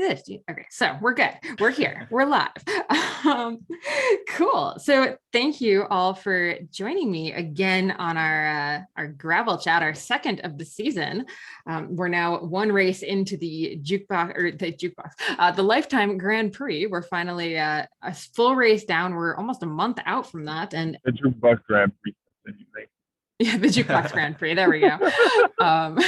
this. Okay, so we're good. We're here. We're live. Um, cool. So thank you all for joining me again on our gravel chat, our second of the season. We're now one race into the the Lifetime Grand Prix. We're finally a full race down. We're almost a month out from that, and the Jukebox Grand Prix. Yeah, the Jukebox Grand Prix. There we go. Um,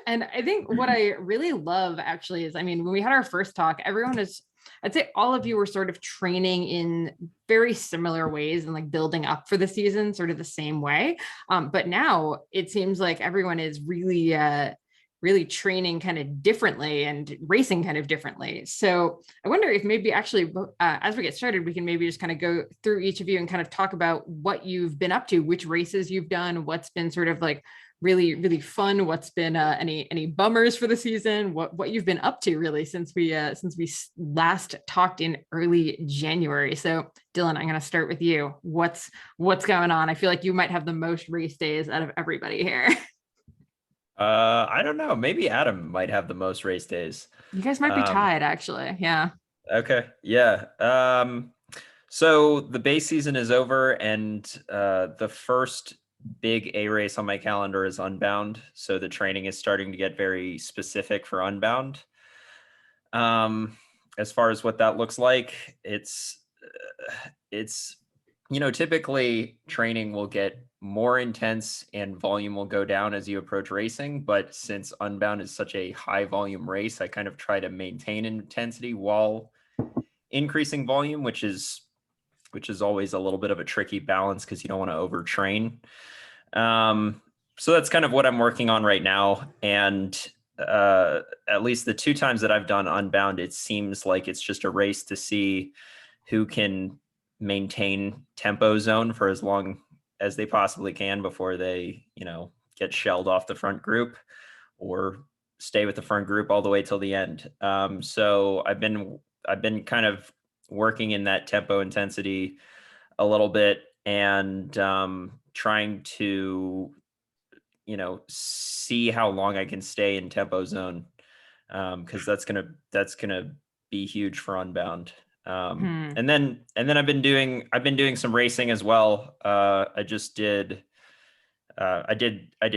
and I think what I really love actually is, I mean, when we had our first talk, I'd say all of you were sort of training in very similar ways and like building up for the season, sort of the same way. But now it seems like everyone is really training kind of differently and racing kind of differently. So I wonder if maybe actually as we get started, we can maybe just kind of go through each of you and kind of talk about what you've been up to, which races you've done, what's been sort of like really, really fun, what's been any bummers for the season, what you've been up to really since we last talked in early January. So Dylan, I'm going to start with you. What's going on? I feel like you might have the most race days out of everybody here. I don't know. Maybe Adam might have the most race days. You guys might be tied, actually. Yeah. Okay. Yeah. So the base season is over, and the first big A race on my calendar is Unbound. So the training is starting to get very specific for Unbound. As far as what that looks like, it's typically training will get more intense and volume will go down as you approach racing. But since Unbound is such a high volume race, I kind of try to maintain intensity while increasing volume, which is always a little bit of a tricky balance because you don't want to overtrain. So that's kind of what I'm working on right now. And at least the 2 times that I've done Unbound, it seems like it's just a race to see who can maintain tempo zone for as long as they possibly can before they, get shelled off the front group or stay with the front group all the way till the end. So I've been kind of working in that tempo intensity a little bit and trying to, see how long I can stay in tempo zone. Cause that's going to be huge for Unbound. And then I've been doing some racing as well. I did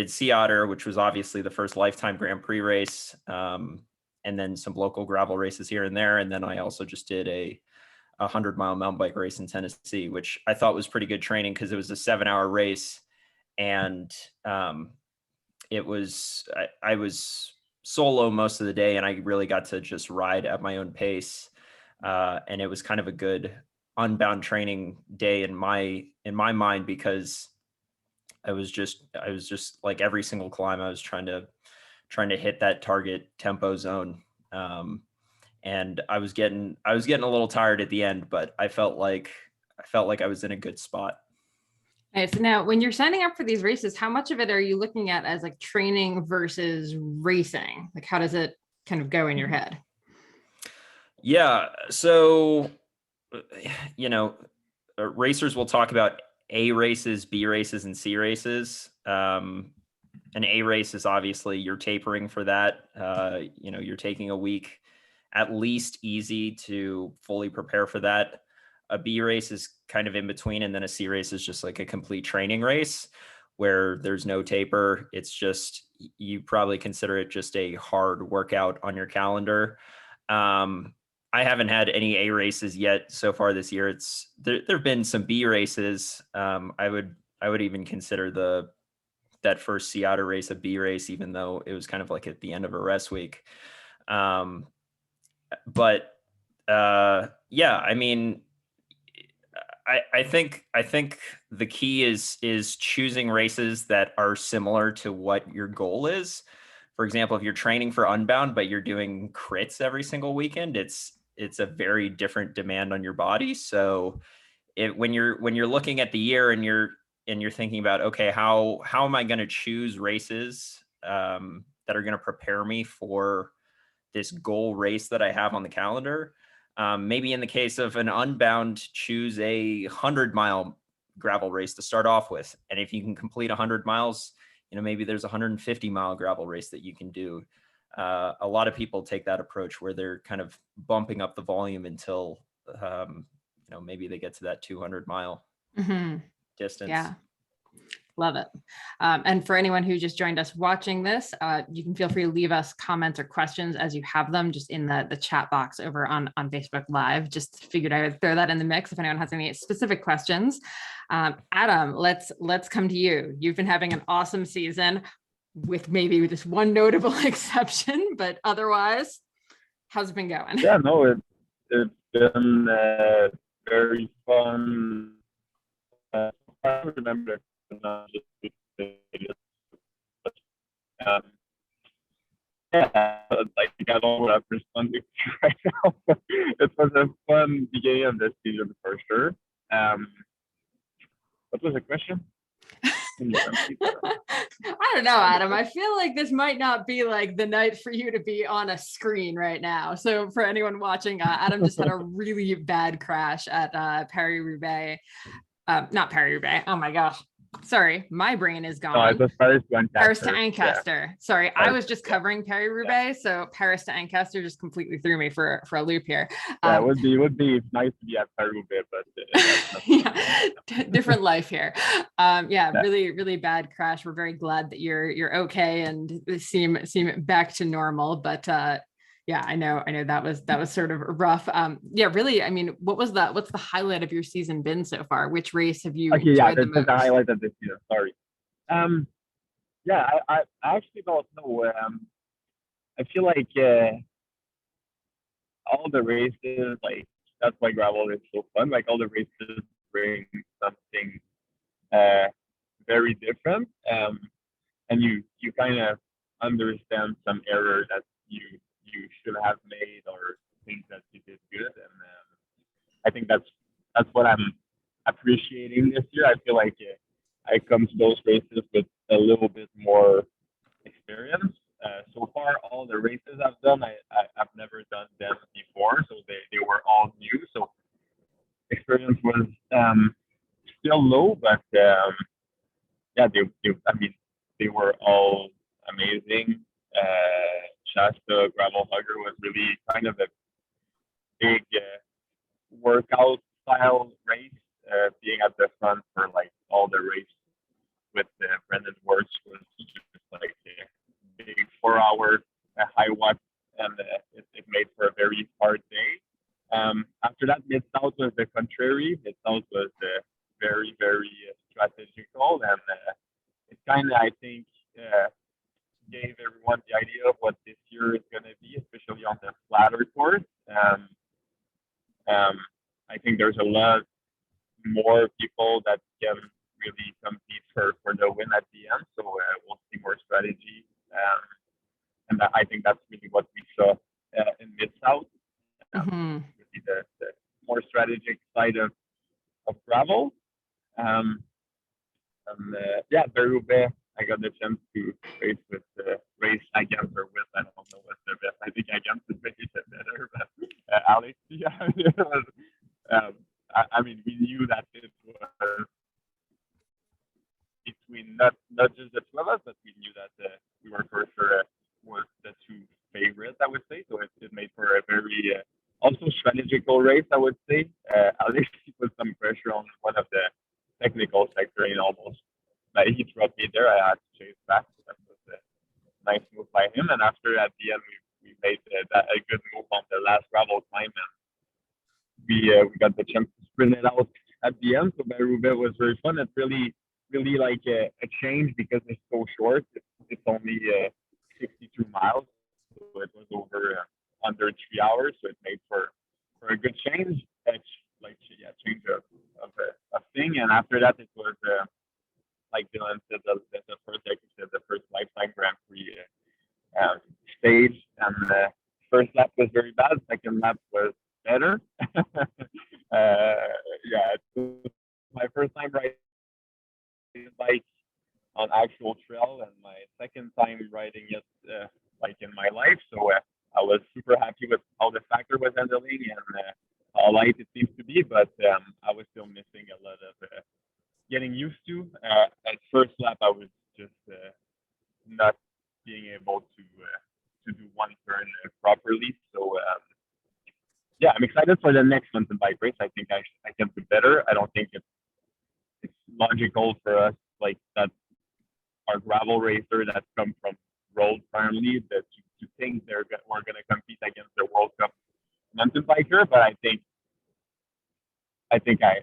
Sea Otter, which was obviously the first Lifetime Grand Prix race. And then some local gravel races here and there. And then I also just did a 100-mile mountain bike race in Tennessee, which I thought was pretty good training because it was a 7-hour race. And I was solo most of the day, and I really got to just ride at my own pace. And it was kind of a good Unbound training day in my mind, because I was just like every single climb I was trying to hit that target tempo zone. And I was getting a little tired at the end, but I felt like I was in a good spot. Okay, so now when you're signing up for these races, how much of it are you looking at as like training versus racing? Like, how does it kind of go in your head? Yeah. So, racers will talk about A races, B races, and C races. An A race is obviously you're tapering for that. You're taking a week at least easy to fully prepare for that. A B race is kind of in between, and then a C race is just like a complete training race where there's no taper. It's just, you probably consider it just a hard workout on your calendar. I haven't had any A races yet so far this year. There've been some B races. I would even consider that first Sea Otter race a B race, even though it was kind of like at the end of a rest week. But yeah, I mean, I think the key is choosing races that are similar to what your goal is. For example, if you're training for Unbound, but you're doing crits every single weekend, it's a very different demand on your body. So when you're looking at the year and you're thinking about, okay, how am I going to choose races that are going to prepare me for this goal race that I have on the calendar? Maybe in the case of an Unbound, choose a 100-mile gravel race to start off with. And if you can complete 100 miles, maybe there's a 150-mile gravel race that you can do. a lot of people take that approach where they're kind of bumping up the volume until, maybe they get to that 200-mile distance. Yeah. Love it. And for anyone who just joined us watching this, you can feel free to leave us comments or questions as you have them just in the chat box over on Facebook Live. Just figured I would throw that in the mix if anyone has any specific questions. Adam, let's come to you. You've been having an awesome season with maybe just one notable exception, but otherwise, how's it been going? Yeah, no, it's been very fun. I remember not just like I don't have responding to right now. It was a fun beginning of this season for sure. What was the question? I don't know, Adam. I feel like this might not be like the night for you to be on a screen right now. So for anyone watching, Adam just had a really bad crash at Paris-Roubaix. Not Paris-Roubaix. Oh my gosh. Sorry, my brain is gone. No, it was Paris to Ancaster. Paris to Ancaster. Yeah. Sorry, I was just yeah. covering Paris-Roubaix, so Paris to Ancaster just completely threw me for a loop here. Yeah, it would be nice to be at Paris-Roubaix, but yeah, different life here. Yeah, really, really bad crash. We're very glad that you're okay and seem back to normal, but yeah, I know that was sort of rough. Yeah, really. I mean, what's the highlight of your season been so far? Which race have you enjoyed the most? The highlight of this season. Sorry. Yeah, I actually don't know. I feel like all the races, like that's why gravel is so fun. Like all the races bring something very different, and you kind of understand some error that you should have made or things that you did good, and I think that's what I'm appreciating this year. I feel like I come to those races with a little bit more experience. So far, all the races I've done, I've never done them before, so they were all new. So experience was still low, but yeah, they were all amazing. Shasta Gravel Hugger was really kind of a big workout style race. Being at the front for like all the race with Brendan Wirtz was just like a big 4-hour high watts, and it made for a very hard day. After that, Mid South was the contrary. Mid South was very, very strategical, and it kind of, I think, gave everyone the idea of what this year is going to be, especially on the flatter course. I think there's a lot more people that can really compete for the win at the end. So we'll see more strategy. And I think that's really what we saw in Mid-South. Really the more strategic side of gravel. Yeah, Paris-Roubaix, I got the chance to race against or with, I don't know what's the best. I think against is maybe better, but Alexey, I mean, we knew that it was between not just the two of us, but we knew that we were for sure was the two favorites, I would say. So it made for a very also strategical race, I would say. Alexey put some pressure on one of the technical sector and almost. But he dropped me there. I had to chase back. So that was a nice move by him. And after, at the end, we made a good move on the last gravel climb, and we got the chance to sprint it out at the end. So Paris-Roubaix was very fun. It's really like a change because it's so short. It's only 62 miles, so it was over under 3 hours. So it made for a good change. Change of thing. And after that, it was like Dylan said, the first lifetime Grand Prix stage. And first lap was very bad. Second lap was better. Yeah, it was my first time riding bike on actual trail, and my second time riding it like in my life. So I was super happy with how the factor was handling and how light it seems to be, but I was still missing a lot of getting used to. At first lap, I was just not being able to to do one turn properly. So yeah, I'm excited for the next mountain bike race. I think I can do better. I don't think it's logical for us like that our gravel racer that come from road primarily that to think we're going to compete against the World Cup mountain biker. But I think I think I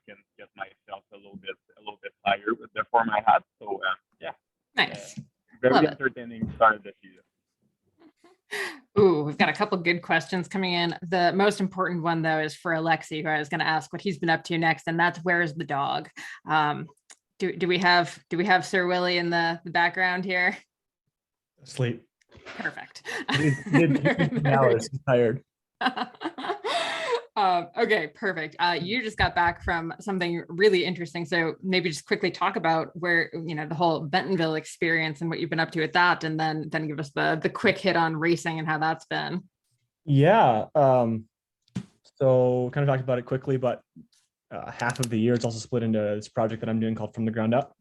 can get myself a little bit higher with the form I had. So yeah, Nice. very Love it. entertaining start of the season. Ooh, we've got a couple good questions coming in. The most important one though is for Alexey, who I was going to ask what he's been up to next, and that's where's the dog. Do we have Sir Willie in the background here? Sleep. Perfect. Hours. He's tired. Okay, perfect. You just got back from something really interesting. So maybe just quickly talk about where, the whole Bentonville experience and what you've been up to with that, and then give us the quick hit on racing and how that's been. Yeah. So kind of talked about it quickly, but half of the year it's also split into this project that I'm doing called From the Ground Up.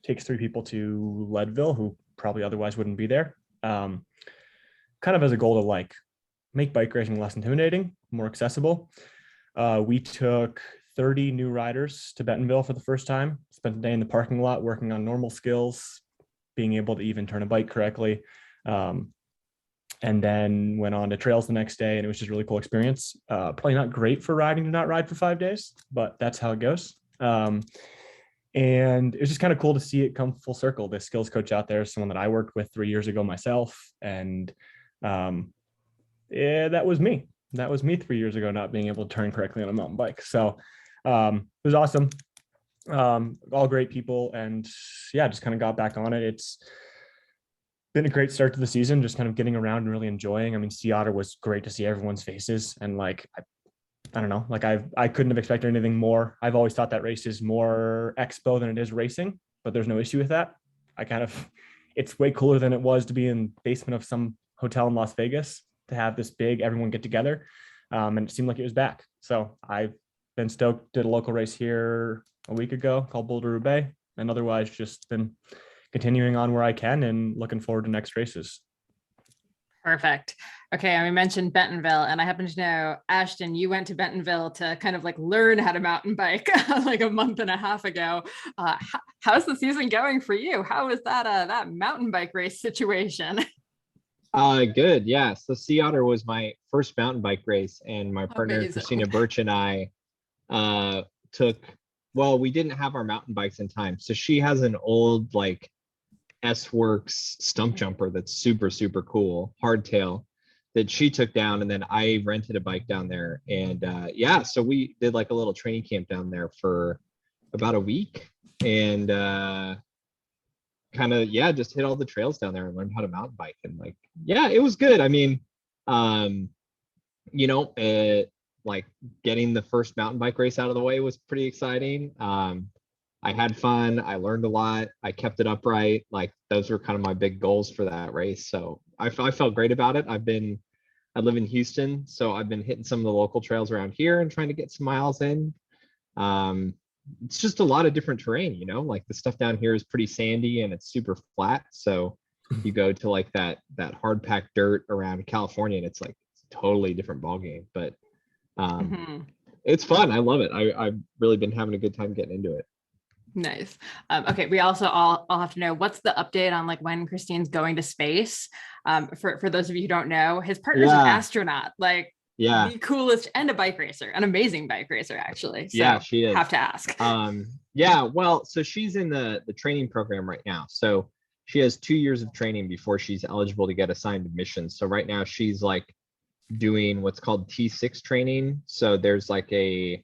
Takes 3 people to Leadville who probably otherwise wouldn't be there. Kind of as a goal to like make bike racing less intimidating, more accessible. We took 30 new riders to Bentonville for the first time, spent the day in the parking lot working on normal skills, being able to even turn a bike correctly. And then went on to trails the next day, and it was just a really cool experience. Probably not great for riding to not ride for 5 days, but that's how it goes. And it was just kind of cool to see it come full circle. The skills coach out there is someone that I worked with 3 years ago myself. And yeah, that was me. That was me 3 years ago, not being able to turn correctly on a mountain bike. So it was awesome. All great people. And yeah, just kind of got back on it. It's been a great start to the season, just kind of getting around and really enjoying. I mean, Sea Otter was great to see everyone's faces. And like, I don't know, like I couldn't have expected anything more. I've always thought that race is more expo than it is racing, but there's no issue with that. It's way cooler than it was to be in the basement of some hotel in Las Vegas, to have this big everyone get together. And it seemed like it was back. So I've been stoked. Did a local race here a week ago called Boulder Bay, and otherwise just been continuing on where I can and looking forward to next races. Perfect. Okay, and we mentioned Bentonville, and I happen to know, Ashton, you went to Bentonville to kind of like learn how to mountain bike like a month and a half ago. How's the season going for you? How was that mountain bike race situation? Good. Yeah. So Sea Otter was my first mountain bike race, and my partner Amazing. Christina Birch and I we didn't have our mountain bikes in time. So she has an old like S-Works stump jumper that's super, super cool, hardtail, that she took down, and then I rented a bike down there. And so we did like a little training camp down there for about a week, and just hit all the trails down there and learned how to mountain bike. And like, yeah, it was good. I mean, like getting the first mountain bike race out of the way was pretty exciting. I had fun. I learned a lot. I kept it upright. Like those were kind of my big goals for that race. So I felt great about it. I live in Houston, so I've been hitting some of the local trails around here and trying to get some miles in. It's just a lot of different terrain, like the stuff down here is pretty sandy and it's super flat. So you go to like that hard packed dirt around California, and it's like it's a totally different ball game. But it's fun. I love it. I've really been having a good time getting into it. Nice. Okay, we also all have to know, what's the update on like when Christine's going to space? For those of you who don't know, his partner's an astronaut, like the coolest, and a bike racer, an amazing bike racer actually. So yeah, she is. Have to ask. So she's in the training program right now. So she has 2 years of training before she's eligible to get assigned missions. So right now she's like doing what's called T6 training. So there's like a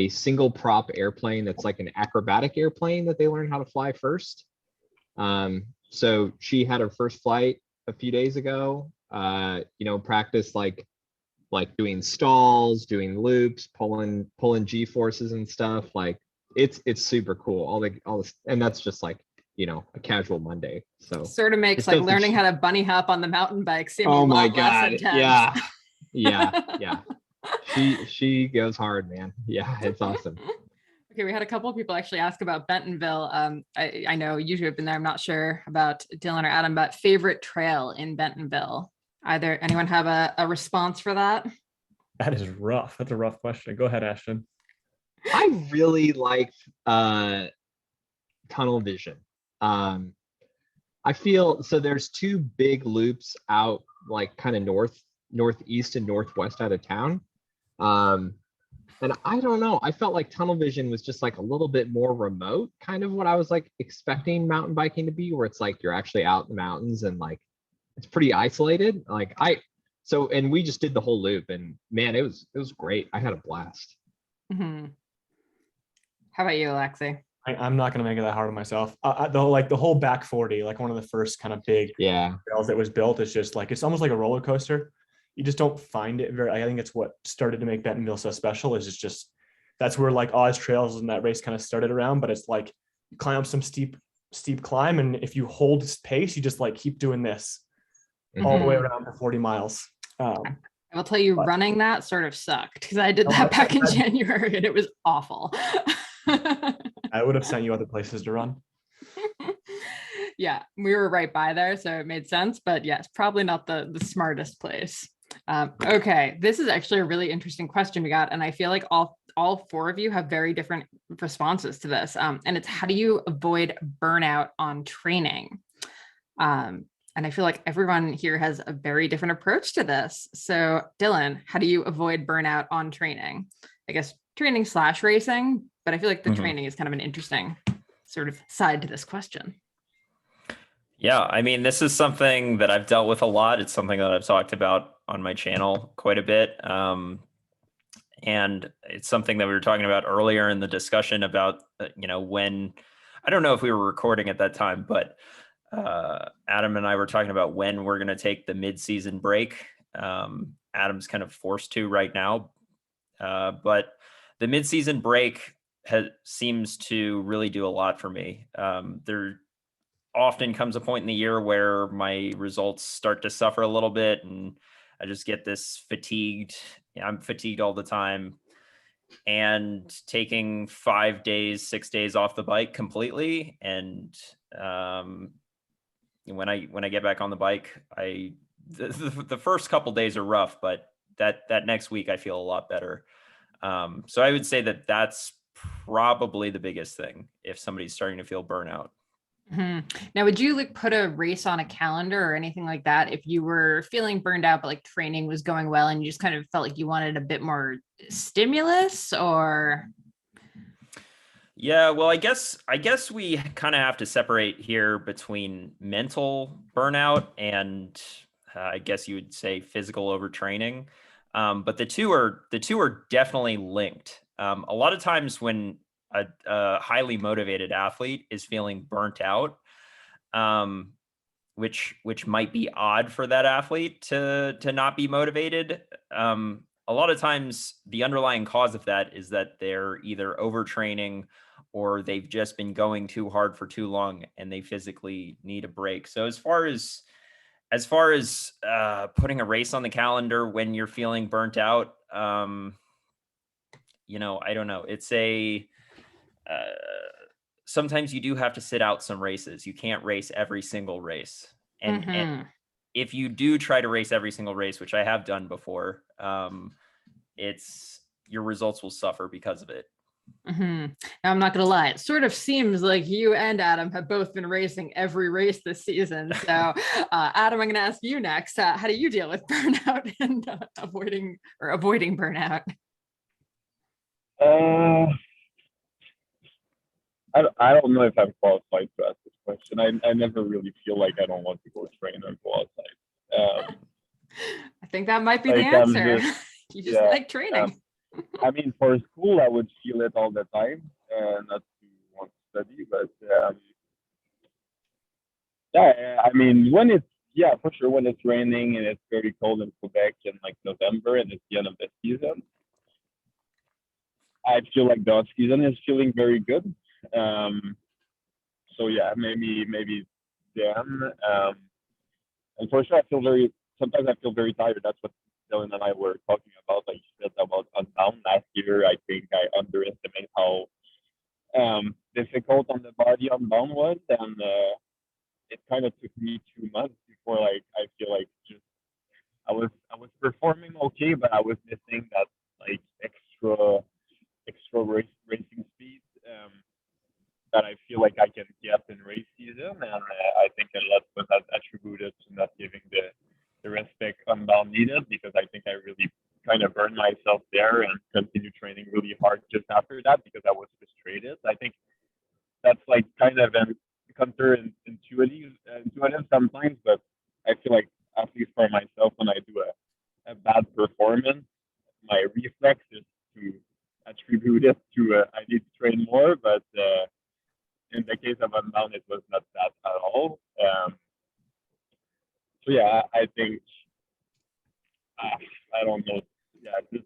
single prop airplane that's like an acrobatic airplane that they learn how to fly first. So she had her first flight a few days ago. Practice like doing stalls, doing loops, pulling G forces and stuff. Like it's super cool. All this, and that's just like a casual Monday. So sort of makes like learning how to bunny hop on the mountain bike seem a lot less intense. Yeah. She goes hard, man. Yeah, it's awesome. Okay, we had a couple of people actually ask about Bentonville. I know you two have been there. I'm not sure about Dylan or Adam, but favorite trail in Bentonville. Either anyone have a response for that? That is rough. That's a rough question. Go ahead, Ashton. I really like tunnel vision. I feel so there's two big loops out like kind of northeast and northwest out of town. And I don't know, I felt like tunnel vision was just like a little bit more remote, kind of what I was like expecting mountain biking to be, where it's like you're actually out in the mountains and like it's pretty isolated. And we just did the whole loop, and man, it was great. I had a blast. Mm-hmm. How about you, Alexey? I'm not going to make it that hard on myself. The whole back 40, like one of the first kind of big trails that was built, is just like, it's almost like a roller coaster. You just don't find it very, I think it's what started to make Bentonville so special, is it's just, that's where like Oz trails and that race kind of started around, but it's like you climb up some steep climb. And if you hold pace, you just like keep doing this all the way around for 40 miles. I will tell you, running that sort of sucked, because I did that back in January and it was awful. I would have sent you other places to run. Yeah, we were right by there, so it made sense. But yes, probably not the smartest place. Okay, this is actually a really interesting question we got, and I feel like all four of you have very different responses to this. And it's, how do you avoid burnout on training? And I feel like everyone here has a very different approach to this. So Dylan, how do you avoid burnout on training? I guess training / racing, but I feel like the training is kind of an interesting sort of side to this question. Yeah, I mean, this is something that I've dealt with a lot. It's something that I've talked about on my channel quite a bit. And it's something that we were talking about earlier in the discussion about, when, I don't know if we were recording at that time, but Adam and I were talking about when we're going to take the mid-season break. Adam's kind of forced to right now, but the mid-season break seems to really do a lot for me. There often comes a point in the year where my results start to suffer a little bit, and I just get this fatigued. I'm fatigued all the time, and taking 5 days, 6 days off the bike completely. And when I get back on the bike, the first couple days are rough, but that next week I feel a lot better. So I would say that that's probably the biggest thing if somebody's starting to feel burnout. Now, would you like put a race on a calendar or anything like that if you were feeling burned out, but like training was going well and you just kind of felt like you wanted a bit more stimulus? Or yeah, well, I guess we kind of have to separate here between mental burnout and I guess you would say physical overtraining. But the two are definitely linked. A lot of times when a highly motivated athlete is feeling burnt out, which might be odd for that athlete to not be motivated. A lot of times the underlying cause of that is that they're either overtraining or they've just been going too hard for too long and they physically need a break. So as far as putting a race on the calendar when you're feeling burnt out, I don't know. It's sometimes you do have to sit out some races. You can't race every single race. And if you do try to race every single race, which I have done before, your results will suffer because of it. Now, I'm not going to lie. It sort of seems like you and Adam have both been racing every race this season. So Adam, I'm going to ask you next. How do you deal with burnout and avoiding burnout? I don't know if I'm qualified to ask this question. I never really feel like I don't want to go train or go outside. I think that might be the answer. You just like training. I mean, for school, I would feel it all the time, not to want to study, but I mean, for sure, when it's raining and it's very cold in Quebec in like November and it's the end of the season, I feel like the off season is feeling very good. So yeah, maybe then. And for sure, sometimes I feel very tired. That's what Dylan and I were talking about. Like you said about Unbound last year, I think I underestimated how difficult on the body on downward, and it kind of took me 2 months before like I feel like just I was performing okay, but I was missing that like extra racing speed that I feel like I can get in race season, and I think a lot was attributed to not giving the respect unbound needed, because I think I really kind of burned myself there and continued training really hard just after that because I was frustrated. I think that's like kind of an counterintuitive sometimes, but I feel like at least for myself, when I do a bad performance, my reflex is to attribute it to I need to train more, but in the case of Unbound, it was not that at all. So yeah, I think I don't know. Yeah, just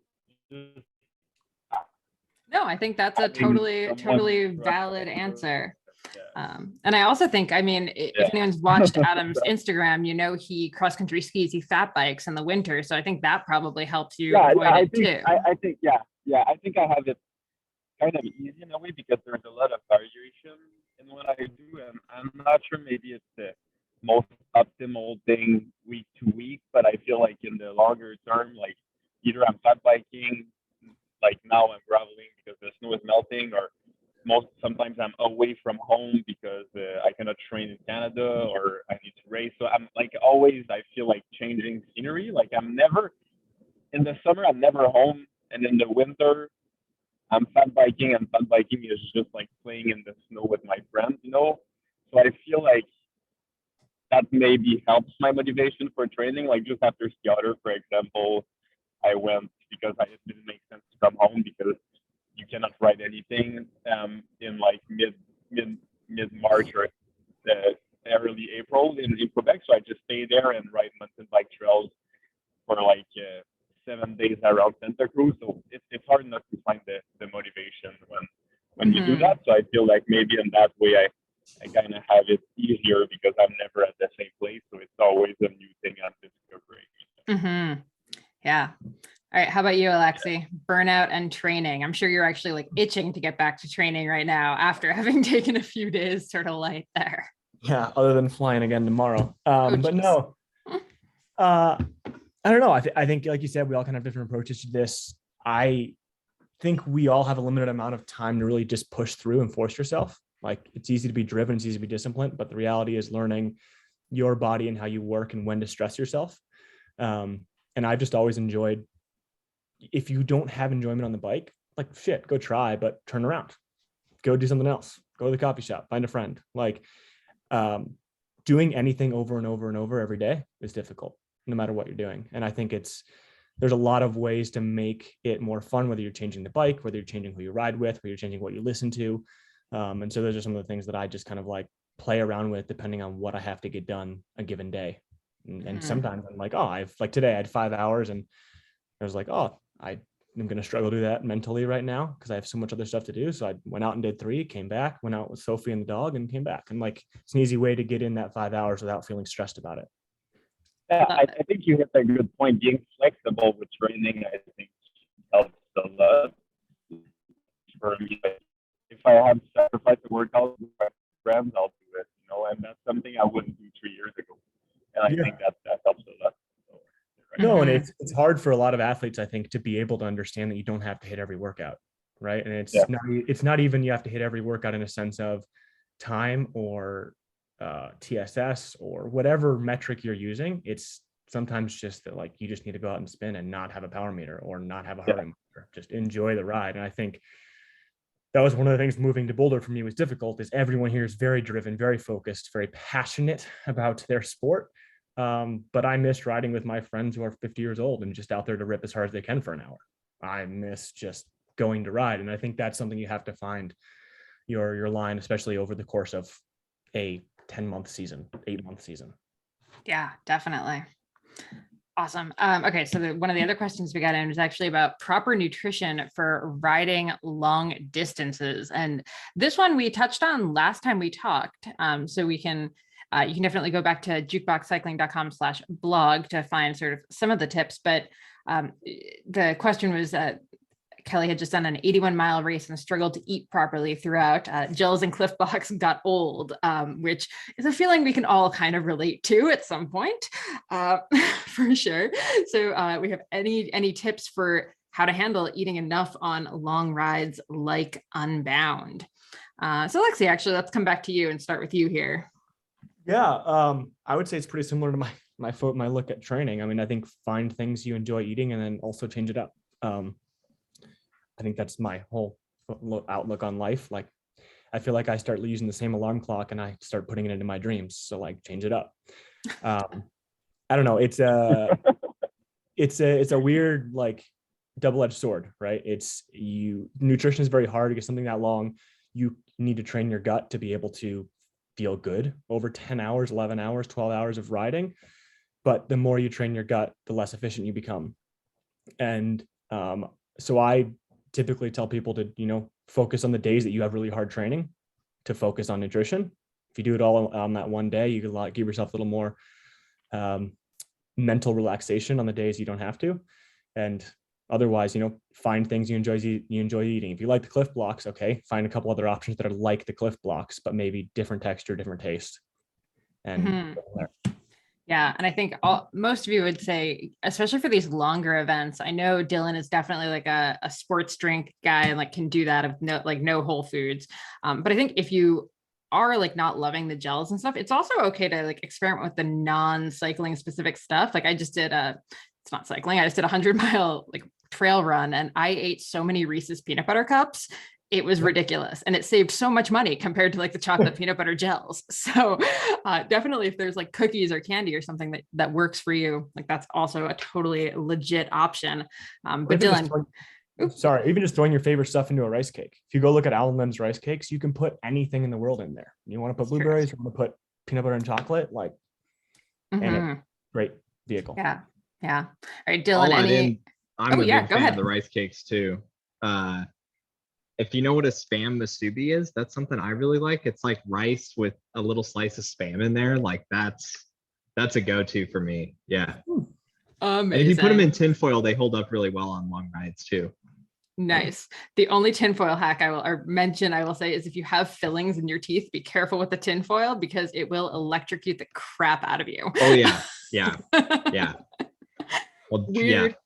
No, I think that's a totally valid answer. And I also think, I mean, if anyone's watched Adam's Instagram, you know, he cross-country skis, he fat bikes in the winter. So I think that probably helps you avoid it too. I think I have it kind of easy in a way because there's a lot of variation in what I do, and I'm not sure maybe it's the most optimal thing week to week, but I feel like in the longer term, like either I'm fat biking, like now I'm graveling because the snow is melting, or sometimes I'm away from home because I cannot train in Canada or I need to race. So I'm like always, I feel like changing scenery. Like I'm never in the summer, I'm never home, and in the winter, I'm fat biking, and fat biking is just like playing in the snow with my friends, you know. So I feel like that maybe helps my motivation for training. Like just after Ski Otter, for example, I went because it didn't make sense to come home because you cannot ride anything in like mid March or early April in Quebec. So I just stay there and ride mountain bike trails for like 7 days around Santa Cruz. So it's hard not to find the motivation when you do that. So I feel like maybe in that way I kind of have it easier because I'm never at the same place. So it's always a new thing I'm discovering. Yeah. All right. How about you, Alexey? Burnout and training. I'm sure you're actually like itching to get back to training right now after having taken a few days sort of light there. Yeah. Other than flying again tomorrow. But no, I don't know. I think, like you said, we all kind of have different approaches to this. I think we all have a limited amount of time to really just push through and force yourself. Like it's easy to be driven, it's easy to be disciplined, but the reality is learning your body and how you work and when to stress yourself. And I've just always enjoyed, if you don't have enjoyment on the bike, like shit, go try, but turn around, go do something else, go to the coffee shop, find a friend. Like doing anything over and over and over every day is difficult, no matter what you're doing. And I think there's a lot of ways to make it more fun, whether you're changing the bike, whether you're changing who you ride with, whether you're changing what you listen to. And so those are some of the things that I just kind of like play around with depending on what I have to get done a given day. And sometimes I'm like, today I had 5 hours and I was like, I'm going to struggle to do that mentally right now because I have so much other stuff to do. So I went out and did 3, came back, went out with Sophie and the dog and came back. And like, it's an easy way to get in that 5 hours without feeling stressed about it. Yeah, I think you hit a good point. Being flexible with training, I think, helps a lot. For me, if I have to sacrifice the workout with my friends, I'll do it, you know, and that's something I wouldn't do 3 years ago. And I think that helps a lot. So, no, and it's hard for a lot of athletes, I think, to be able to understand that you don't have to hit every workout, right? And it's not even you have to hit every workout in a sense of time or TSS or whatever metric you're using. It's sometimes just that like you just need to go out and spin and not have a power meter or not have a heart rate monitor. Just enjoy the ride. And I think that was one of the things moving to Boulder for me was difficult, is everyone here is very driven, very focused, very passionate about their sport. But I missed riding with my friends who are 50 years old and just out there to rip as hard as they can for an hour. I miss just going to ride. And I think that's something you have to find your line, especially over the course of a 10-month season, 8-month season. Yeah, definitely. Awesome. Okay, so one of the other questions we got in was actually about proper nutrition for riding long distances. And this one we touched on last time we talked. So you can definitely go back to jukeboxcycling.com/blog to find sort of some of the tips. But the question was, Kelly had just done an 81-mile race and struggled to eat properly throughout. Gels and Cliff Box got old, which is a feeling we can all kind of relate to at some point, for sure. So we have any tips for how to handle eating enough on long rides like Unbound? So Alexey, actually, let's come back to you and start with you here. Yeah, I would say it's pretty similar to my look at training. I mean, I think find things you enjoy eating and then also change it up. I think that's my whole outlook on life. Like, I feel like I start using the same alarm clock and I start putting it into my dreams. So like, change it up. I don't know. It's a weird, like, double-edged sword, right? Nutrition is very hard to get something that long. You need to train your gut to be able to feel good over 10 hours, 11 hours, 12 hours of riding. But the more you train your gut, the less efficient you become. And so I typically tell people to, focus on the days that you have really hard training, to focus on nutrition. If you do it all on that one day, you can give yourself a little more mental relaxation on the days you don't have to. And otherwise, find things you enjoy eating. If you like the Cliff Blocks, okay, find a couple other options that are like the Cliff Blocks, but maybe different texture, different taste. And yeah, and I think most of you would say, especially for these longer events, I know Dylan is definitely like a sports drink guy and like can do that of no Whole Foods. But I think if you are like not loving the gels and stuff, it's also okay to like experiment with the non-cycling specific stuff. Like I just did it's not cycling, I just did a 100-mile like trail run and I ate so many Reese's peanut butter cups. It was ridiculous. And it saved so much money compared to like the chocolate peanut butter gels. So definitely if there's like cookies or candy or something that works for you, like that's also a totally legit option. But Dylan, even just throwing your favorite stuff into a rice cake. If you go look at Alan Lim's rice cakes, you can put anything in the world in there. You want to put blueberries, you want to put peanut butter and chocolate, like, and great vehicle. Yeah. All right, Dylan, I'm a big fan of the rice cakes too. If you know what a Spam musubi is, that's something I really like. It's like rice with a little slice of Spam in there. Like that's a go-to for me. Yeah. And if you put them in tinfoil, they hold up really well on long rides too. Nice. The only tinfoil hack I will say is if you have fillings in your teeth, be careful with the tinfoil because it will electrocute the crap out of you. Oh yeah. Yeah. Yeah. Well,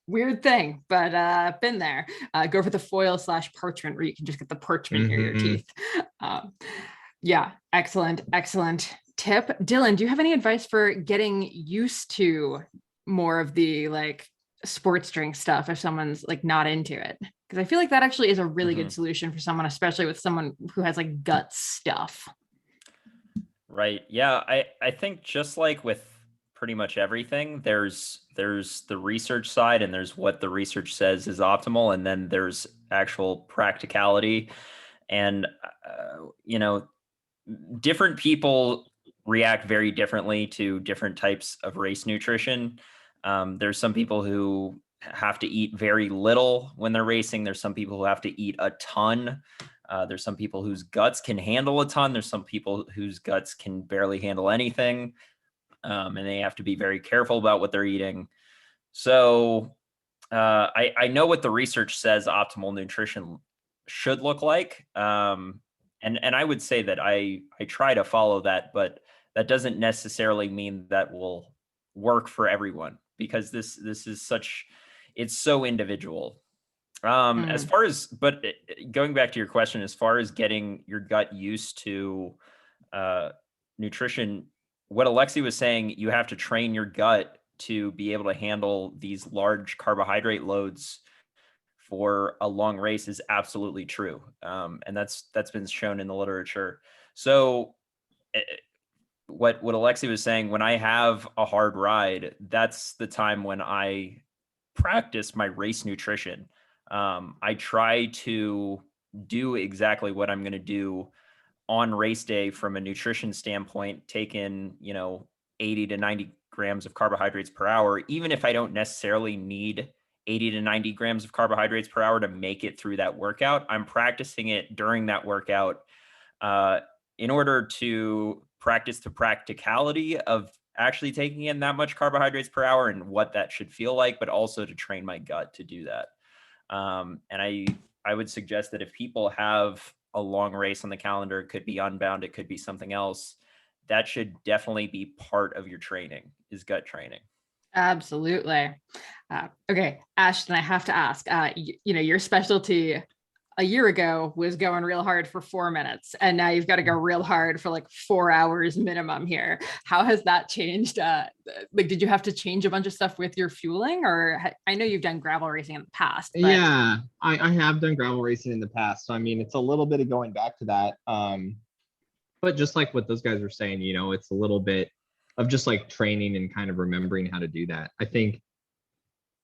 weird thing, but been there. Go for the foil/parchment where you can just get the parchment near your teeth. Yeah, excellent tip. Dylan, do you have any advice for getting used to more of the like sports drink stuff if someone's like not into it? Because I feel like that actually is a really good solution for someone, especially with someone who has like gut stuff. Right. Yeah. I think just like with pretty much everything, there's the research side and there's what the research says is optimal, and then there's actual practicality. And different people react very differently to different types of race nutrition. There's some people who have to eat very little when they're racing. There's some people who have to eat a ton. There's some people whose guts can handle a ton. There's some people whose guts can barely handle anything. And they have to be very careful about what they're eating. So I know what the research says optimal nutrition should look like. And I would say that I try to follow that, but that doesn't necessarily mean that will work for everyone because this is it's so individual. As far as, going back to your question, as far as getting your gut used to nutrition, what Alexey was saying, you have to train your gut to be able to handle these large carbohydrate loads for a long race is absolutely true. And that's been shown in the literature. So what Alexey was saying, when I have a hard ride, that's the time when I practice my race nutrition. I try to do exactly what I'm going to do on race day from a nutrition standpoint, take in, 80 to 90 grams of carbohydrates per hour, even if I don't necessarily need 80 to 90 grams of carbohydrates per hour to make it through that workout. I'm practicing it during that workout in order to practice the practicality of actually taking in that much carbohydrates per hour and what that should feel like, but also to train my gut to do that. And I would suggest that if people have a long race on the calendar, it could be Unbound, it could be something else, that should definitely be part of your training, is gut training. Absolutely. Okay, Ashton, I have to ask, your specialty a year ago was going real hard for 4 minutes, and now you've got to go real hard for like 4 hours minimum here. How has that changed? Did you have to change a bunch of stuff with your fueling, or I know you've done gravel racing in the past? But... Yeah, I have done gravel racing in the past. So, I mean, it's a little bit of going back to that. But just like what those guys were saying, it's a little bit of just like training and kind of remembering how to do that. I think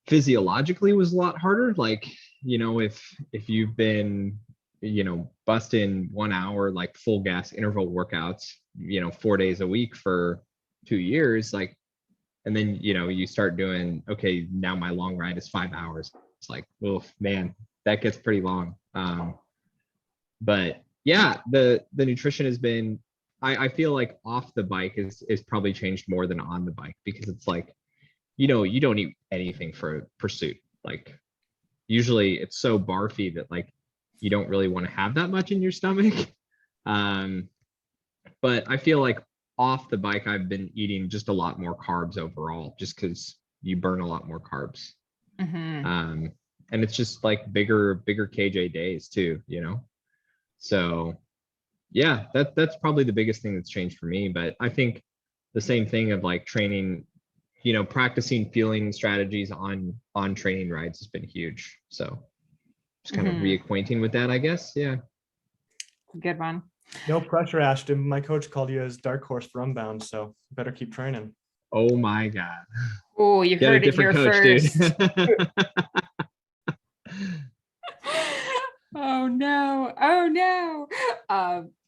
physiologically was a lot harder. Like, if you've been, busting 1 hour, like full gas interval workouts, 4 days a week for 2 years, like, and then, you start doing, okay, now my long ride is 5 hours. It's like, oh man, that gets pretty long. But yeah, the nutrition has been, I feel like off the bike is probably changed more than on the bike, because it's like, you don't eat anything for pursuit. Like, usually it's so barfy that like you don't really want to have that much in your stomach. But I feel like off the bike I've been eating just a lot more carbs overall, just because you burn a lot more carbs. And it's just like bigger KJ days too, so yeah, that's probably the biggest thing that's changed for me. But I think the same thing of like training, practicing fueling strategies on training rides has been huge. So just kind of reacquainting with that, I guess. Yeah. Good one. No pressure, Ashton. My coach called you as dark horse for Unbound, so better keep training. Oh my God. Oh, you heard it here first. Dude. Oh no.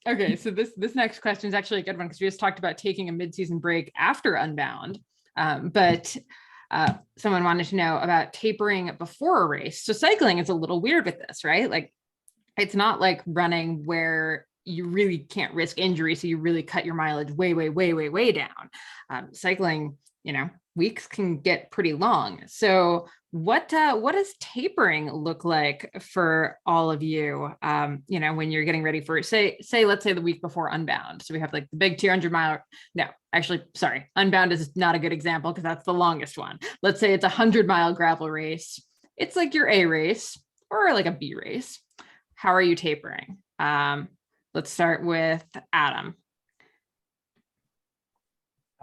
Okay, so this next question is actually a good one, because we just talked about taking a mid-season break after Unbound. But someone wanted to know about tapering before a race. So cycling is a little weird with this, right? Like, it's not like running where you really can't risk injury, so you really cut your mileage way down. Cycling, weeks can get pretty long. So what does tapering look like for all of you? When you're getting ready for, say, let's say the week before Unbound. So we have like the big 200 mile. No, actually, sorry, Unbound is not a good example because that's the longest one. Let's say it's a 100-mile gravel race. It's like your A race or like a B race. How are you tapering? Let's start with Adam.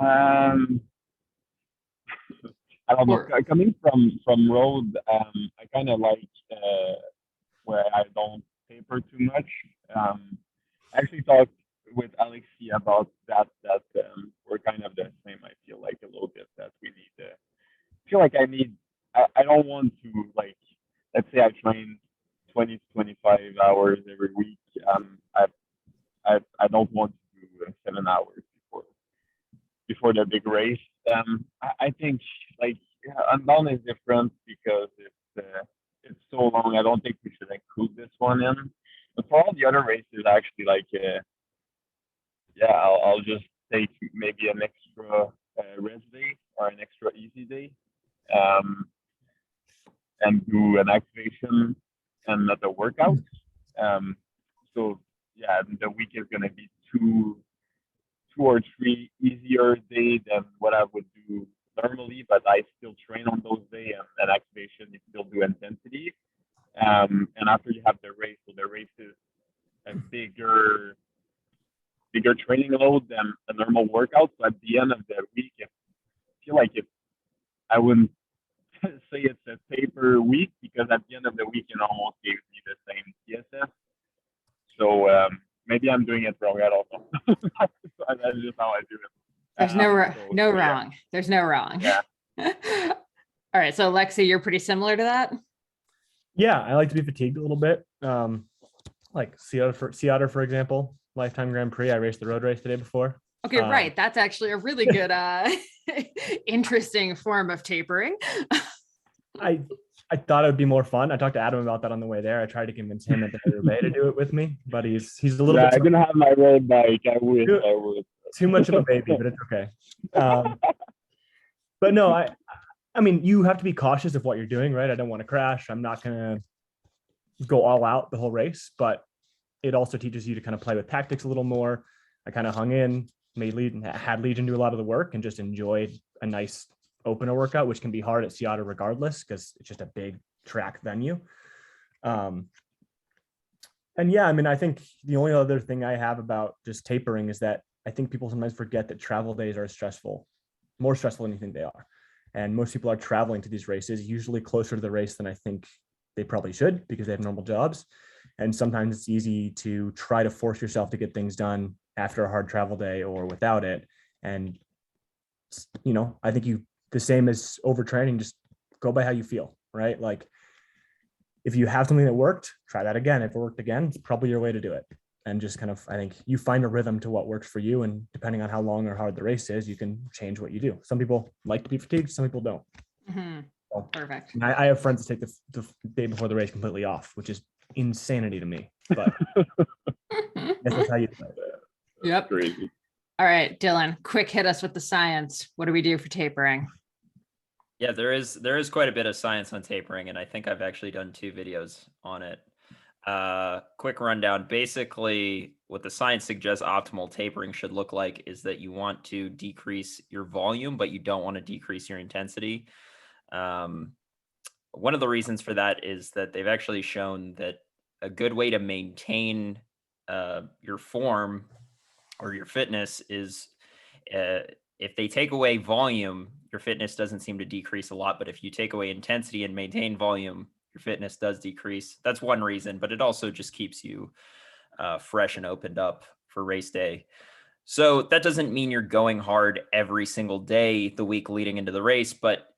I don't know. Coming from road, I kind of like where I don't taper too much. I actually talked with Alexey about that we're kind of the same. I feel like a little bit that we need to. I feel like I don't want to, like, let's say I train 20 to 25 hours every week. I don't want to do 7 hours before the big race. I think like Unbound is different because it's so long. I don't think we should include this one in. But for all the other races, actually, like I'll just take maybe an extra rest day or an extra easy day, and do an activation and not a workout. So yeah, the week is gonna be two or three easier days than what I would do normally, but I still train on those days, and activation, you still do intensity. And after you have the race, so the race is a bigger training load than a normal workout. So at the end of the week, I feel like I wouldn't say it's a taper week, because at the end of the week, it almost gives me the same TSS. So maybe I'm doing it wrong. I don't know. That's just how I do it. There's no wrong. There's no wrong. Yeah. All right. So Alexey, you're pretty similar to that. Yeah, I like to be fatigued a little bit. Like Sea Otter, for example, Lifetime Grand Prix. I raced the road race the day before. Okay, right. That's actually a really good, interesting form of tapering. I thought it would be more fun. I talked to Adam about that on the way there. I tried to convince him at the end of the day to do it with me, but he's a little bit. I didn't have my road bike. I would. Too much of a baby, but it's okay. But no, I mean, you have to be cautious of what you're doing, right? I don't want to crash. I'm not going to go all out the whole race, but it also teaches you to kind of play with tactics a little more. I kind of hung in, had Legion do a lot of the work and just enjoyed a nice opener workout, which can be hard at Seattle regardless, because it's just a big track venue. And yeah, I mean, I think the only other thing I have about just tapering is that I think people sometimes forget that travel days are more stressful than you think they are. And most people are traveling to these races, usually closer to the race than I think they probably should, because they have normal jobs. And sometimes it's easy to try to force yourself to get things done after a hard travel day or without it. And, I think the same as overtraining, just go by how you feel, right? Like if you have something that worked, try that again. If it worked again, it's probably your way to do it. And just kind of, I think you find a rhythm to what works for you. And depending on how long or hard the race is, you can change what you do. Some people like to be fatigued, some people don't. Mm-hmm. So, Perfect. I have friends that take the day before the race completely off, which is insanity to me. But that's how you do it. Yep. Crazy. All right, Dylan, quick hit us with the science. What do we do for tapering? Yeah, there is quite a bit of science on tapering, and I think I've actually done 2 videos on it. Quick rundown. Basically, what the science suggests optimal tapering should look like is that you want to decrease your volume, but you don't want to decrease your intensity. One of the reasons for that is that they've actually shown that a good way to maintain your form or your fitness is if they take away volume, your fitness doesn't seem to decrease a lot. But if you take away intensity and maintain volume, your fitness does decrease. That's one reason, but it also just keeps you fresh and opened up for race day. So that doesn't mean you're going hard every single day the week leading into the race, but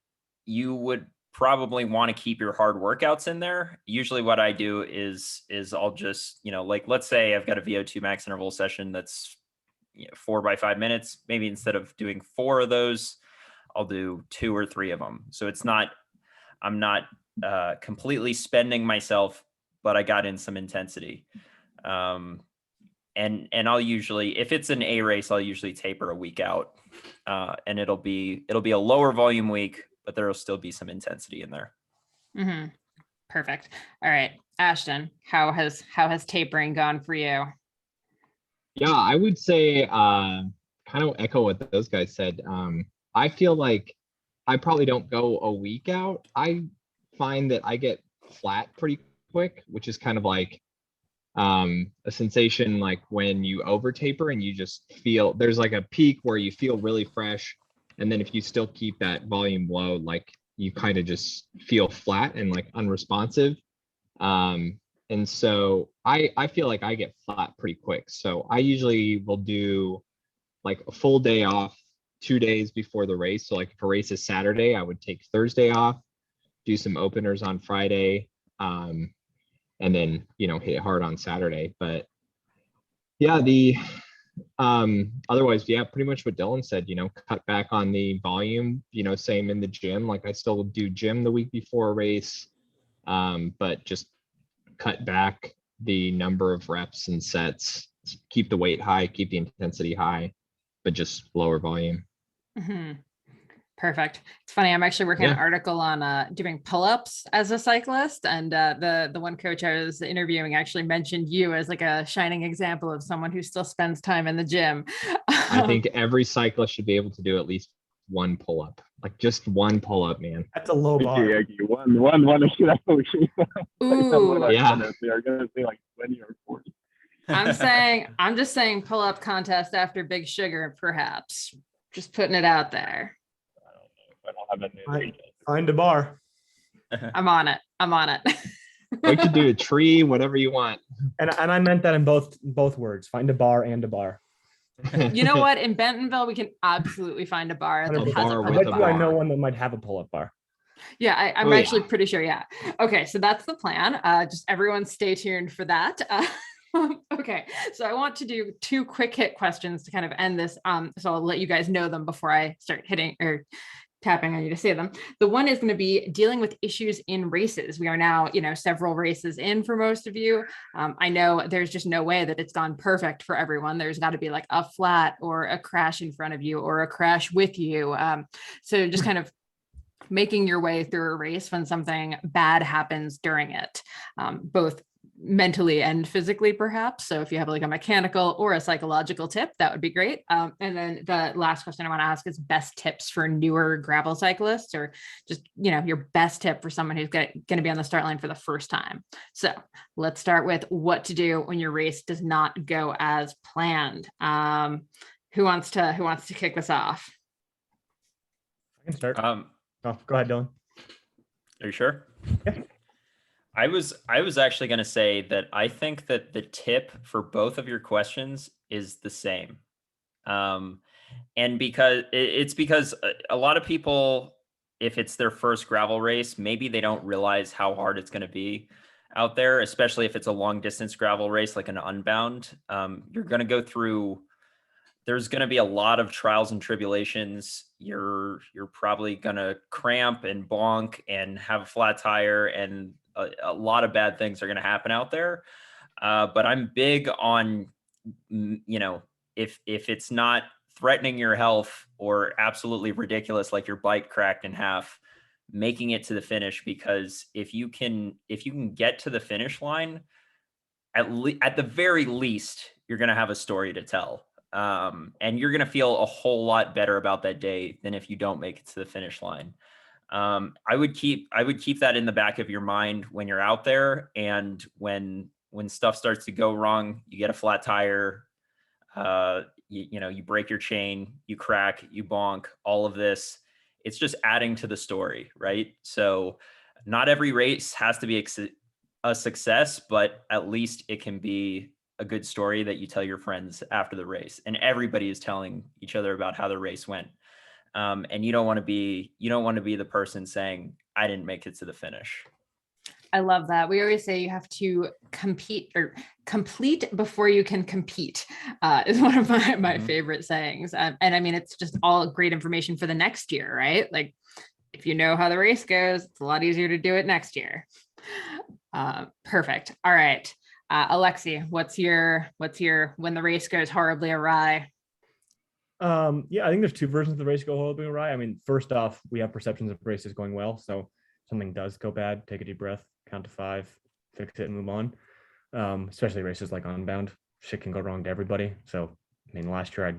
you would probably want to keep your hard workouts in there. Usually what I do is I'll just, like, let's say I've got a VO2 max interval session that's 4 by 5 minutes. Maybe instead of doing 4 of those, I'll do 2 or 3 of them. So I'm not completely spending myself, but I got in some intensity. And I'll usually, if it's an A race, I'll usually taper a week out, and it'll be a lower volume week, but there'll still be some intensity in there. Mm-hmm. Perfect. All right, Ashton, how has tapering gone for you? Yeah, I would say kind of echo what those guys said. I feel like I probably don't go a week out. I find that I get flat pretty quick, which is kind of like a sensation like when you over taper and you just feel there's like a peak where you feel really fresh, and then if you still keep that volume low, like you kind of just feel flat and like unresponsive. And so I feel like I get flat pretty quick. So I usually will do like a full day off 2 days before the race. So like if a race is Saturday, I would take Thursday off, do some openers on Friday, and then, hit it hard on Saturday. But yeah, otherwise, yeah, pretty much what Dylan said, cut back on the volume, same in the gym. Like I still do gym the week before a race, but just cut back the number of reps and sets, keep the weight high, keep the intensity high, but just lower volume. Mm-hmm. Perfect. It's funny. I'm actually working on an article on doing pull-ups as a cyclist, and the one coach I was interviewing actually mentioned you as like a shining example of someone who still spends time in the gym. I think every cyclist should be able to do at least one pull-up, like just one pull-up, man. That's a low bar. One issue. Ooh, yeah. They are gonna say like 20 or 40. I'm just saying pull-up contest after Big Sugar, perhaps. Just putting it out there. I don't have any. Find a bar. I'm on it. We could do a tree, whatever you want. And I meant that in both words. Find a bar and a bar. You know what? In Bentonville, we can absolutely find a bar that has a bar pull-up with a bar. bar. I know one that might have a pull-up bar. Yeah, I'm actually pretty sure. Yeah. Okay, so that's the plan. Just everyone stay tuned for that. Okay, so I want to do 2 quick hit questions to kind of end this. So I'll let you guys know them before I start hitting or tapping on you to say them. The one is going to be dealing with issues in races. We are now, several races in for most of you. I know there's just no way that it's gone perfect for everyone. There's got to be like a flat or a crash in front of you or a crash with you. So just kind of making your way through a race when something bad happens during it, both mentally and physically, perhaps. So if you have like a mechanical or a psychological tip, that would be great. And then the last question I want to ask is best tips for newer gravel cyclists, or just, your best tip for someone who's going to be on the start line for the first time. So let's start with what to do when your race does not go as planned. Who wants to kick this off? I can start. Go ahead, Dylan. Are you sure? Yeah. I was actually going to say that I think that the tip for both of your questions is the same. And because a lot of people, if it's their first gravel race, maybe they don't realize how hard it's going to be out there, especially if it's a long distance gravel race, like an Unbound. You're going to go through, there's going to be a lot of trials and tribulations. You're probably going to cramp and bonk and have a flat tire, and a lot of bad things are going to happen out there. But I'm big on, if it's not threatening your health or absolutely ridiculous, like your bike cracked in half, making it to the finish, because if you can get to the finish line, at the very least, you're going to have a story to tell. And you're going to feel a whole lot better about that day than if you don't make it to the finish line. I would keep that in the back of your mind when you're out there, and when stuff starts to go wrong, you get a flat tire, you break your chain, you crack, you bonk, all of this, it's just adding to the story, right? So not every race has to be a success, but at least it can be a good story that you tell your friends after the race, and everybody is telling each other about how the race went. And you don't want to be the person saying, I didn't make it to the finish. I love that. We always say you have to compete or complete before you can compete, is one of my favorite sayings. And I mean, it's just all great information for the next year, right? Like, if you know how the race goes, it's a lot easier to do it next year. Perfect. All right. Alexey, what's your when the race goes horribly awry? Yeah, I think there's two versions of the race go horribly awry. I mean, first off, we have perceptions of races going well. So something does go bad, take a deep breath, count to 5, fix it, and move on. Especially races like Unbound, shit can go wrong to everybody. So, I mean, last year I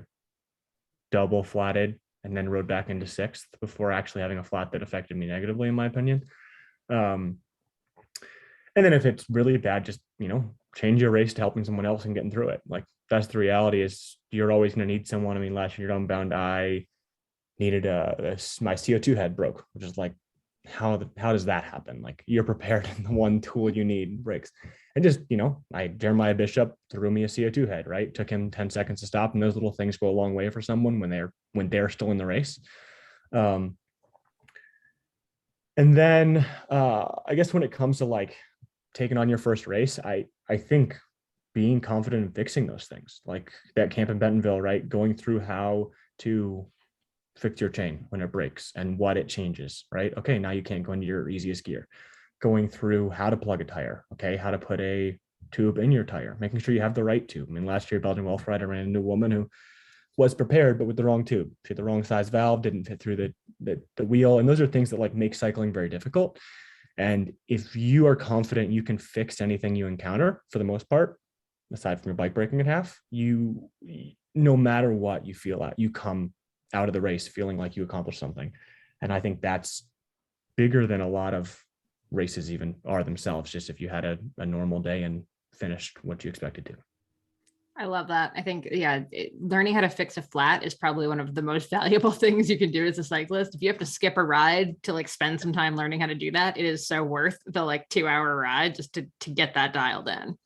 double flatted and then rode back into 6th before actually having a flat that affected me negatively, in my opinion. And then if it's really bad, just, change your race to helping someone else and getting through it. Like, that's the reality, is you're always going to need someone. I mean, last year at Unbound, I needed my CO2 head broke, which is like, how does that happen? Like, you're prepared and the one tool you need breaks. And just, Jeremiah Bishop threw me a CO2 head, right? Took him 10 seconds to stop. And those little things go a long way for someone when they're still in the race. And then I guess when it comes to like taking on your first race, I think being confident in fixing those things, like that camp in Bentonville, right? Going through how to fix your chain when it breaks and what it changes, right? Okay, now you can't go into your easiest gear. Going through how to plug a tire, okay, how to put a tube in your tire, making sure you have the right tube. I mean, last year, Belgian Wealth Ride, I ran into a woman who was prepared, but with the wrong tube. She had the wrong size valve, didn't fit through the wheel. And those are things that like make cycling very difficult. And if you are confident you can fix anything you encounter, for the most part, aside from your bike breaking in half, you, no matter what you feel at, you come out of the race feeling like you accomplished something. And I think that's bigger than a lot of races even are themselves, just if you had a normal day and finished what you expected to. I love that. I think, learning how to fix a flat is probably one of the most valuable things you can do as a cyclist. If you have to skip a ride to like spend some time learning how to do that, it is so worth the like 2-hour ride just to get that dialed in.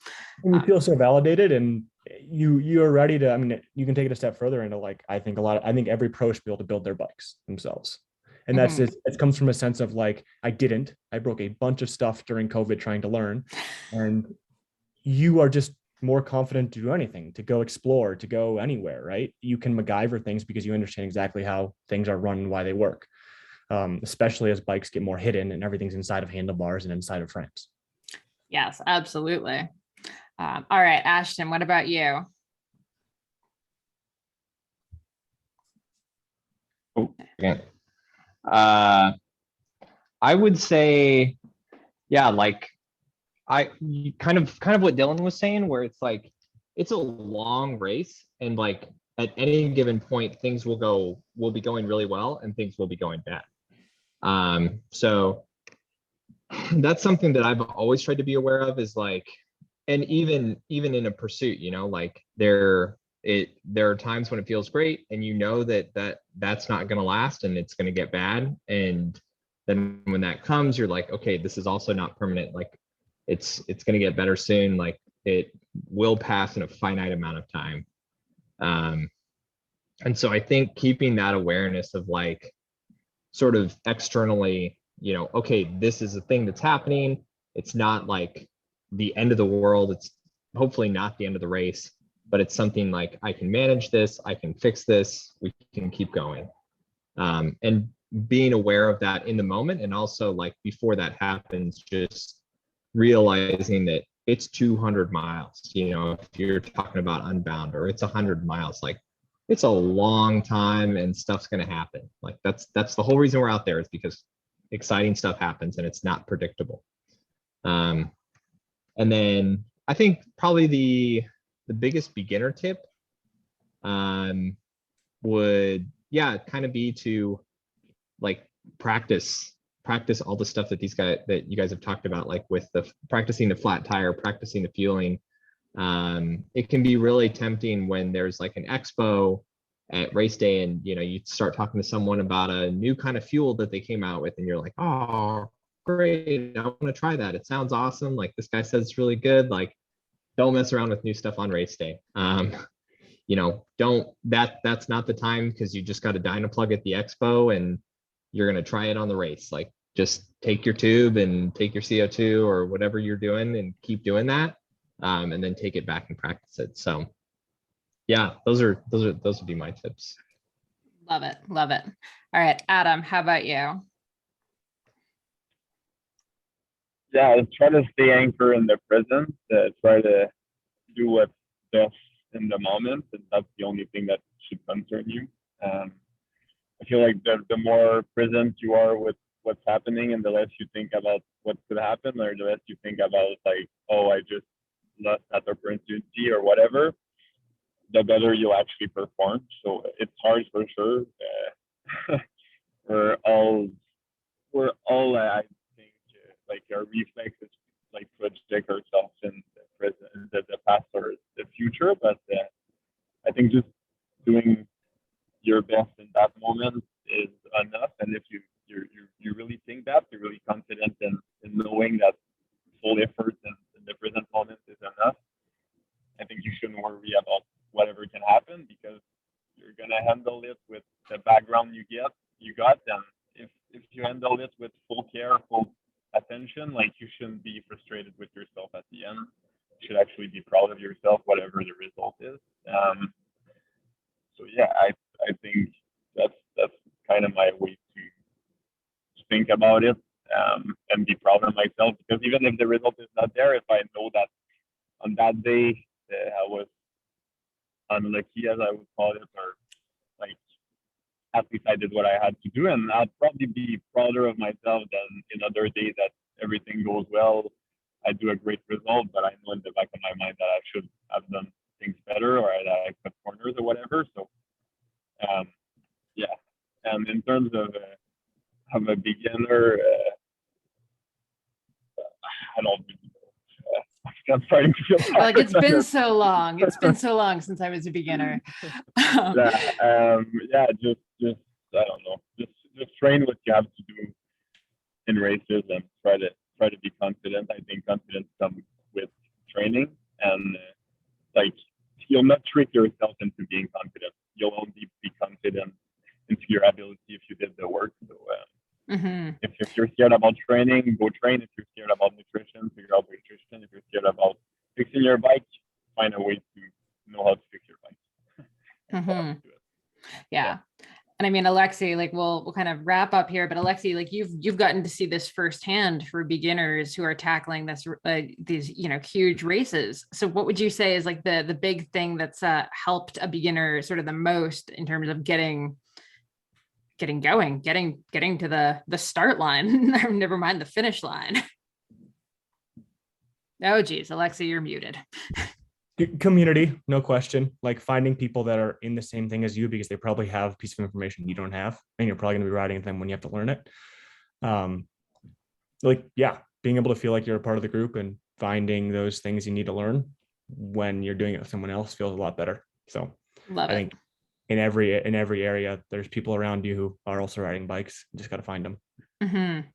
And you feel so validated, and you're ready to, I mean, you can take it a step further into like, I think every pro should be able to build their bikes themselves. And that's it comes from a sense of like, I broke a bunch of stuff during COVID trying to learn, and you are just more confident to do anything, to go explore, to go anywhere, right? You can MacGyver things because you understand exactly how things are run and why they work, especially as bikes get more hidden and everything's inside of handlebars and inside of frames. Yes, absolutely. All right, Ashton, what about you? Oh, again. I would say, yeah, like kind of what Dylan was saying, where it's like it's a long race, and like at any given point, things will be going really well, and things will be going bad. So that's something that I've always tried to be aware of, is like, and even in a pursuit, you know, like there are times when it feels great, and you know that's not going to last, and it's going to get bad, and then when that comes, you're like, okay, this is also not permanent. Like it's going to get better soon. Like it will pass in a finite amount of time. And so I think keeping that awareness of like sort of externally, you know, okay, this is a thing that's happening. It's not like the end of the world. It's hopefully not the end of the race, but it's something like I can manage this, I can fix this, we can keep going. And being aware of that in the moment, and also like before that happens, just realizing that it's 200 miles, you know, if you're talking about Unbound, or it's 100 miles, like it's a long time and stuff's going to happen. Like that's the whole reason we're out there, is because exciting stuff happens and it's not predictable. And then I think probably the biggest beginner tip would, yeah, kind of be to like practice all the stuff that that you guys have talked about, like with the practicing the flat tire, practicing the fueling. It can be really tempting when there's like an expo at race day, and you know, you start talking to someone about a new kind of fuel that they came out with, and you're like, oh great, I want to try that, it sounds awesome, like this guy says it's really good. Like don't mess around with new stuff on race day. You know, that's not the time, because you just got a Dynaplug at the expo and you're going to try it on the race. Like just take your tube and take your CO2 or whatever you're doing and keep doing that. And then take it back and practice it. So yeah, those would be my tips. Love it. Love it. All right, Adam, how about you? Yeah, I try to stay anchored in the present, try to do what's best in the moment, and that's the only thing that should concern you. I feel like the more present you are with what's happening, and the less you think about what could happen, or the less you think about like, oh, I just lost that opportunity or whatever, the better you'll actually perform. So it's hard for sure. we're all I think like our reflex is like project ourselves in the present, the past or the future, but I think just doing your best in that moment is enough. And if you really think that, you're really confident in knowing that full effort in the present moment is enough, I think you shouldn't worry about whatever can happen, because you're gonna handle it with the background you got. And if you handle it with full care, full attention, like you shouldn't be frustrated with yourself at the end. You should actually be proud of yourself, whatever the result is. So yeah, I think that's kind of my way to think about it, and be proud of myself, because even if the result is not there, if I know that on that day I was unlucky, as I would call it, or like at least I did what I had to do, and I'd probably be prouder of myself than in other days that everything goes well, I do a great result, but I know in the back of my mind that I should have done things better, or that I cut corners or whatever. So yeah, and in terms of a beginner, I don't really know. I'm starting to feel Like it's been so long. It's been so long since I was a beginner. Yeah, just I don't know. Just train what you have to do in races, and try to be confident. I think confidence comes with training, and like you'll not trick yourself into being confident. You'll only be confident into your ability if you did the work. So if you're scared about training, go train. If you're scared about nutrition, figure out nutrition. If you're scared about fixing your bike, find a way to know how to fix your bike. Yeah. And I mean, Alexey, like we'll kind of wrap up here, but Alexey, like you've gotten to see this firsthand for beginners who are tackling these, you know, huge races. So what would you say is like the big thing that's helped a beginner sort of the most in terms of getting getting going, getting to the start line. Never mind the finish line. Oh geez, Alexey, you're muted. Community, no question. Like finding people that are in the same thing as you, because they probably have a piece of information you don't have, and you're probably going to be riding with them when you have to learn it. Being able to feel like you're a part of the group and finding those things you need to learn when you're doing it with someone else feels a lot better. So Love I it. think in every area, there's people around you who are also riding bikes. You just got to find them. Mm-hmm.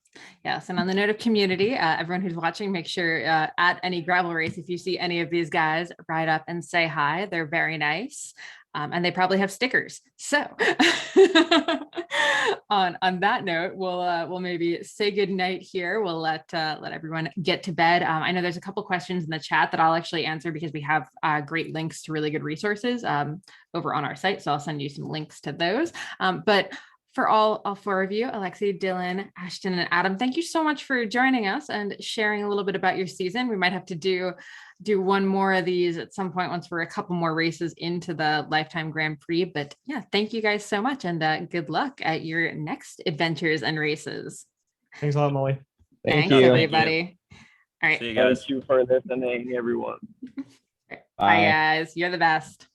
Yes. And on the note of community, everyone who's watching, make sure at any gravel race, if you see any of these guys, ride up and say hi. They're very nice. And they probably have stickers. So on that note, we'll maybe say good night here. We'll let everyone get to bed. I know there's a couple questions in the chat that I'll actually answer because we have great links to really good resources over on our site. So I'll send you some links to those. But for all four of you, Alexey, Dylan, Ashton, and Adam, thank you so much for joining us and sharing a little bit about your season. We might have to do one more of these at some point once we're a couple more races into the Lifetime Grand Prix. But yeah, thank you guys so much, and good luck at your next adventures and races. Thanks a lot, Molly. Thank Thanks, you. everybody. All right. See you guys. Thank you for listening, everyone. Bye, guys. You're the best.